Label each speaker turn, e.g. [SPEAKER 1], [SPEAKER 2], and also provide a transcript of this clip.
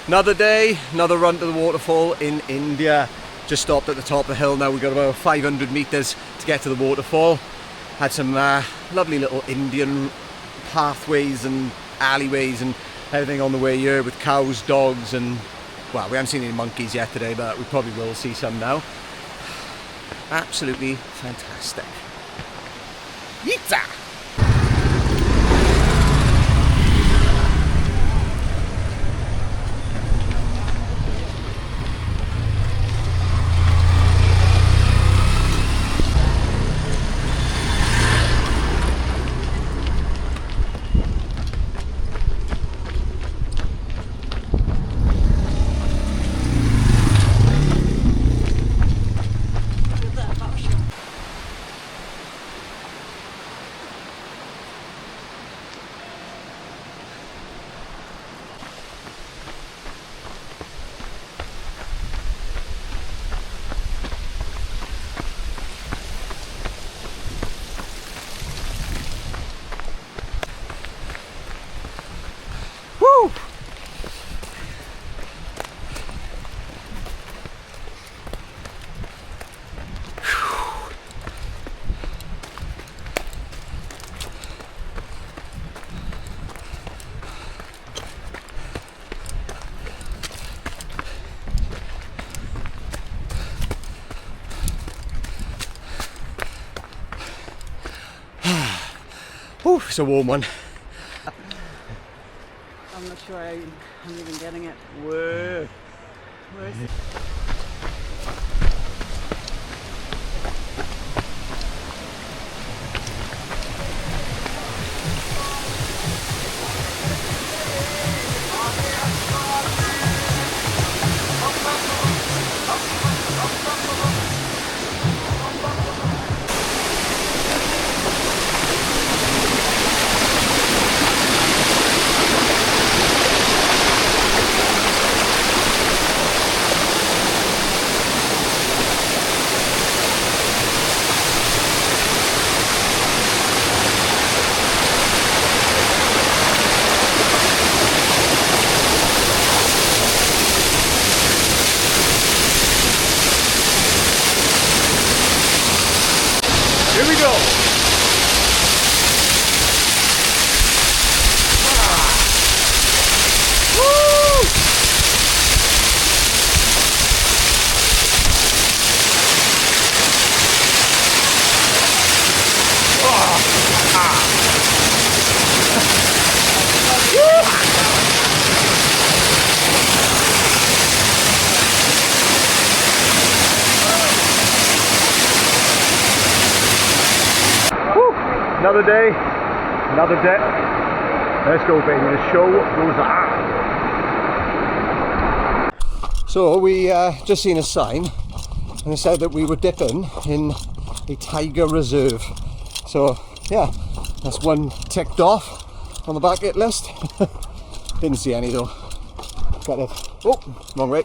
[SPEAKER 1] Another day, another run to the waterfall in India. Just stopped at the top of the hill now. We've got about 500 meters to get to the waterfall. Had some lovely little Indian pathways and alleyways and everything on the way here with cows, dogs, and well, we haven't seen any monkeys yet today, but we probably will see some now. Absolutely fantastic. Pizza! Woo! Ooh, it's a warm one.
[SPEAKER 2] I'm not sure I'm even getting it.
[SPEAKER 1] Whoa.
[SPEAKER 2] Where is it?
[SPEAKER 1] Here we go. Woo! Another day, another dip. Let's go, baby. The show goes on. So we just seen a sign, and it said that we were dipping in a tiger reserve. So yeah, that's one ticked off on the bucket list. Didn't see any though. Got it. Oh, wrong way.